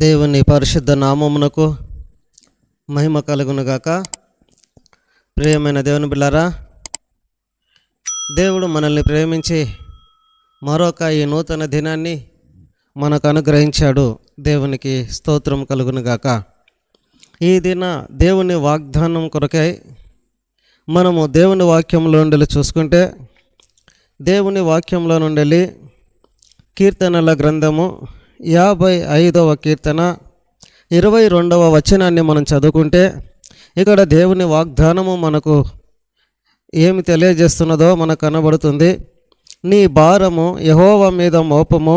దేవుని పరిశుద్ధ నామమునకు మహిమ కలుగునుగాక. ప్రియమైన దేవుని బిడ్డలారా, దేవుడు మనల్ని ప్రేమించి మరొక ఈ నూతన దినాన్ని మనకు అనుగ్రహించాడు. దేవునికి స్తోత్రం కలుగునుగాక. ఈ దిన దేవుని వాగ్దానం కొరకై మనము దేవుని వాక్యంలో నుండి చూసుకుంటే, దేవుని వాక్యంలో నుండి కీర్తనల గ్రంథము 55వ కీర్తన 22వ వచనాన్ని మనం చదువుకుంటే, ఇక్కడ దేవుని వాగ్దానము మనకు ఏమి తెలియజేస్తున్నదో మనకు కనబడుతుంది. నీ భారము యెహోవా మీద మోపము,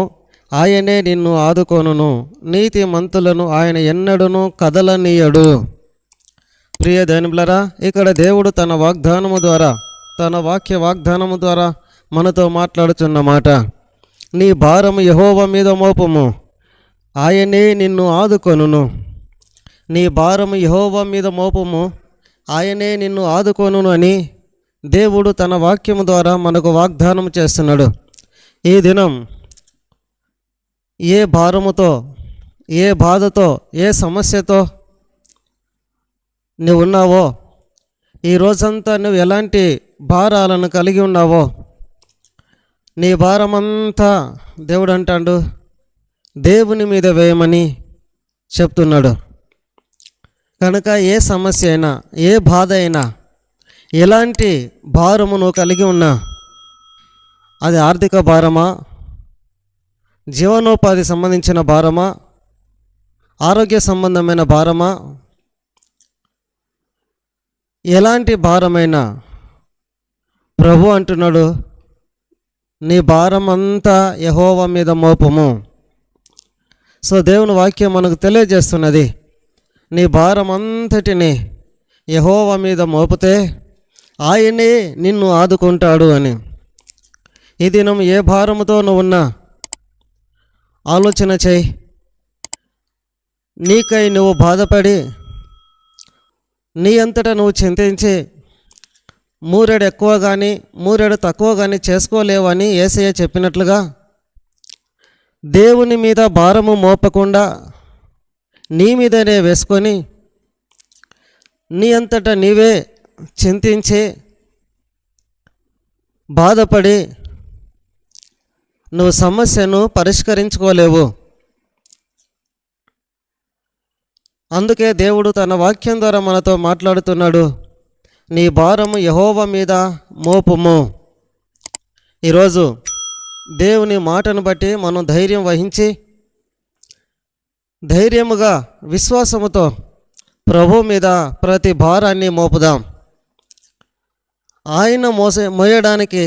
ఆయనే నిన్ను ఆదుకొనును, నీతి మంతులను ఆయన ఎన్నడూను కదలనీయడు. ప్రియ దేవునిబిడ్డలారా, ఇక్కడ దేవుడు తన వాగ్దానము ద్వారా, తన వాక్య వాగ్దానము ద్వారా మనతో మాట్లాడుతున్న మాట, నీ భారము యెహోవా మీద మోపము, ఆయనే నిన్ను ఆదుకొనును. నీ భారము యెహోవా మీద మోపము, ఆయనే నిన్ను ఆదుకొనును అని దేవుడు తన వాక్యము ద్వారా మనకు వాగ్దానం చేస్తున్నాడు. ఈ దినం ఏ భారముతో, ఏ బాధతో, ఏ సమస్యతో నువ్వు ఉన్నావో, ఈ రోజంతా నువ్వు ఎలాంటి భారాలను కలిగి ఉన్నావో, నీ భారమంతా దేవుడు అంటాడు దేవుని మీద వేయమని చెప్తున్నాడు. కనుక ఏ సమస్య అయినా, ఏ బాధ అయినా, ఎలాంటి భారము నువ్వు కలిగి ఉన్నా, అది ఆర్థిక భారమా, జీవనోపాధి సంబంధించిన భారమా, ఆరోగ్య సంబంధమైన భారమా, ఎలాంటి భారమైనా ప్రభు అంటున్నాడు, నీ భారమంతా యెహోవా మీద మోపము. సో దేవుని వాక్యం మనకు తెలియజేస్తున్నది, నీ భారం అంతటిని యెహోవా మీద మోపితే ఆయనే నిన్ను ఆదుకుంటాడు అని. ఈ దినం ఏ భారముతో నువ్వు ఉన్నా ఆలోచన చేయి. నీకై నువ్వు బాధపడి, నీ అంతటా నువ్వు చింతించి, మూరెడు ఎక్కువ కానీ మూరెడు తక్కువ కానీ చేసుకోలేవని యేసయ్య చెప్పినట్లుగా, దేవుని మీద భారము మోపకుండా నీ మీదనే వేసుకొని, నీ అంతటా నీవే చింతించి బాధపడి నువ్వు సమస్యను పరిష్కరించుకోలేవు. అందుకే దేవుడు తన వాక్యం ద్వారా మనతో మాట్లాడుతున్నాడు, నీ భారము యెహోవా మీద మోపుము. ఈరోజు దేవుని మాటను బట్టి మనం ధైర్యం వహించి, ధైర్యముగా విశ్వాసముతో ప్రభు మీద ప్రతి భారాన్ని మోపుదాం. ఆయన మోయడానికి,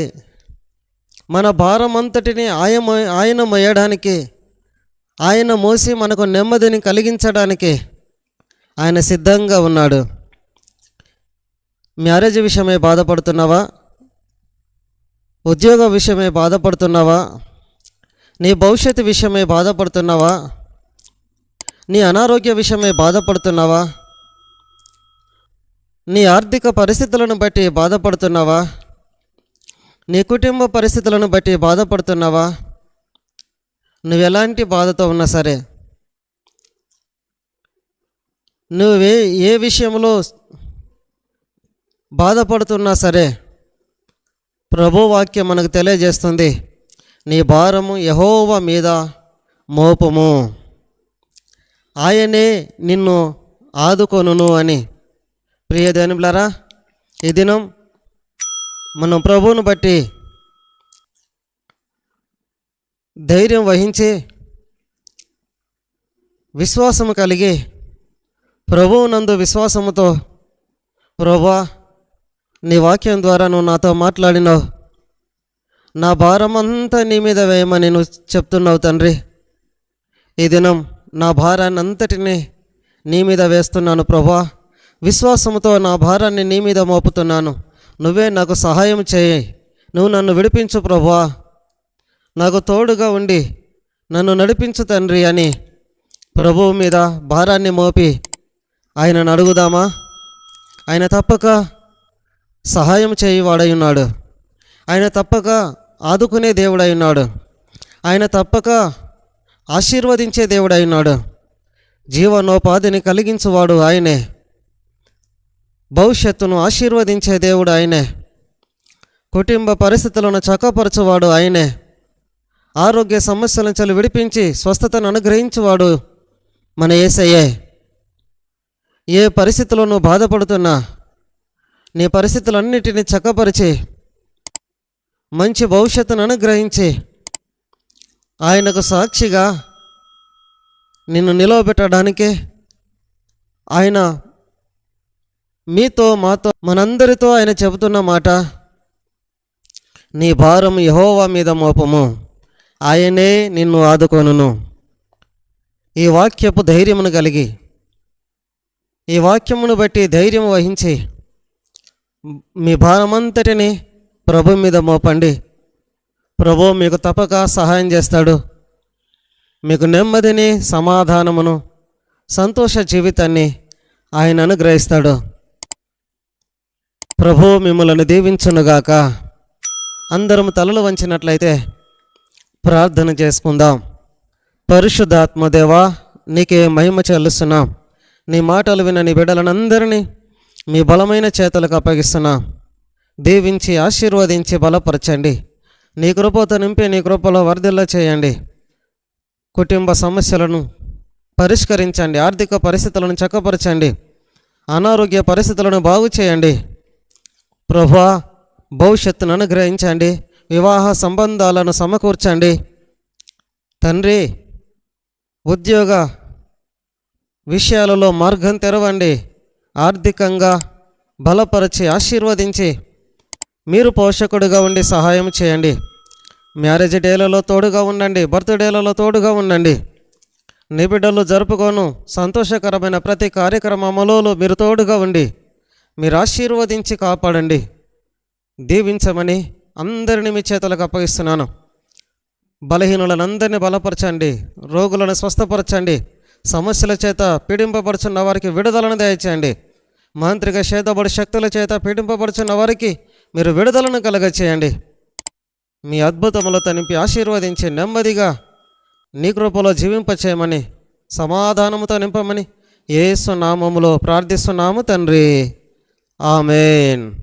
మన భారం అంతటిని ఆయన మోయడానికి, ఆయన మోసి మనకు నెమ్మదిని కలిగించడానికి ఆయన సిద్ధంగా ఉన్నాడు. మ్యారేజ్ విషయమై బాధపడుతున్నావా? ఉద్యోగ విషయమై బాధపడుతున్నావా? నీ భవిష్యత్తు విషయమై బాధపడుతున్నావా? నీ అనారోగ్య విషయమై బాధపడుతున్నావా? నీ ఆర్థిక పరిస్థితులను బట్టి బాధపడుతున్నావా? నీ కుటుంబ పరిస్థితులను బట్టి బాధపడుతున్నావా? నువ్వు ఎలాంటి బాధతో ఉన్నా సరే, నువ్వు ఏ విషయంలో బాధపడుతున్నా సరే, ప్రభు వాక్యం మనకు తెలియజేస్తుంది, నీ భారము యెహోవా మీద మోపము, ఆయనే నిన్ను ఆదుకొనును అని. ప్రియ దేవునిబిడ్డలారా, ఈ దినం మనం ప్రభువును బట్టి ధైర్యం వహించి, విశ్వాసము కలిగి, ప్రభువునందు విశ్వాసముతో, ప్రభువా నీ వాక్యం ద్వారా నువ్వు నాతో మాట్లాడినావు, నా భారం అంతా నీ మీద వేయమని నువ్వు చెప్తున్నావు తండ్రి. ఈ దినం నా భారాన్ని అంతటినీ నీ మీద వేస్తున్నాను ప్రభువా, విశ్వాసముతో నా భారాన్ని నీ మీద మోపుతున్నాను, నువ్వే నాకు సహాయం చేయి, నువ్వు నన్ను విడిపించు ప్రభువా, నాకు తోడుగా ఉండి నన్ను నడిపించు తండ్రి అని ప్రభువు మీద భారాన్ని మోపి ఆయనను అడుగుదామా? ఆయన తప్పక సహాయం చేయువాడై ఉన్నాడు. ఆయన తప్పక ఆదుకునే దేవుడై ఉన్నాడు. ఆయన తప్పక ఆశీర్వదించే దేవుడై ఉన్నాడు. జీవనోపాధిని కలిగించువాడు ఆయనే. భవిష్యత్తును ఆశీర్వదించే దేవుడు ఆయనే. కుటుంబ పరిస్థితులను చక్కపరచువాడు ఆయనే. ఆరోగ్య సమస్యల నుంచి విడిపించి స్వస్థతను అనుగ్రహించువాడు మన యేసయ్యే. ఏ పరిస్థితుల్లో నువ్వు బాధపడుతున్నా నీ పరిస్థితులన్నిటినీ చక్కపరిచి మంచి భవిష్యత్తును అనుగ్రహించి ఆయనకు సాక్షిగా నిన్ను నిలవబెట్టడానికి ఆయన మీతో మాతో మనందరితో ఆయన చెబుతున్న మాట, నీ భారం యెహోవా మీద మోపము, ఆయనే నిన్ను ఆదుకొనును. ఈ వాక్యపు ధైర్యమును కలిగి, ఈ వాక్యమును బట్టి ధైర్యం వహించి మీ భారమంతటిని ప్రభు మీద మోపండి. ప్రభు మీకు తప్పక సహాయం చేస్తాడు. మీకు నెమ్మదిని, సమాధానమును, సంతోష జీవితాన్ని ఆయన అనుగ్రహిస్తాడు. ప్రభు మిమ్మల్ని దీవించునుగాక. అందరం తలలు వంచినట్లయితే ప్రార్థన చేసుకుందాం. పరిశుద్ధాత్మ దేవా, నీకే మహిమ చెల్లిస్తున్నాం. నీ మాటలు విన్న నీ బిడ్డలనందరినీ మీ బలమైన చేతులకు అప్పగిస్తున్నాం. దీవించి ఆశీర్వదించి బలపరచండి. నీ కృపతో నింపి నీ కృపలో వర్ధిల్ల చేయండి. కుటుంబ సమస్యలను పరిష్కరించండి. ఆర్థిక పరిస్థితులను చక్కపరచండి. అనారోగ్య పరిస్థితులను బాగు చేయండి. ప్రభువా, భవిష్యత్తును అనుగ్రహించండి. వివాహ సంబంధాలను సమకూర్చండి. తండ్రి, ఉద్యోగ విషయాలలో మార్గం తెరవండి. ఆర్థికంగా బలపరిచి ఆశీర్వదించి మీరు పోషకుడిగా ఉండి సహాయం చేయండి. మ్యారేజ్ డేలలో తోడుగా ఉండండి. బర్త్డేలలో తోడుగా ఉండండి. నీ బిడ్డలు జరుపుకోను సంతోషకరమైన ప్రతి కార్యక్రమంలో మీరు తోడుగా ఉండి మీరు ఆశీర్వదించి కాపాడండి. దీవించమని అందరినీ మీ చేతులకు అప్పగిస్తున్నాను. బలహీనులను అందరినీ బలపరచండి. రోగులను స్వస్థపరచండి. సమస్యల చేత పీడింపబడుచున్న వారికి విడుదలను దయచేయండి. మాంత్రిక చేతబడి శక్తుల చేత పీడింపబడుచున్న వారికి మీరు విడుదలను కలగచేయండి. మీ అద్భుతములతో నింపి ఆశీర్వదించి నెమ్మదిగా నీ కృపలో జీవింపచేయమని, సమాధానముతో నింపమని యేసు నామములో ప్రార్థిస్తున్నాము తండ్రి. ఆమేన్.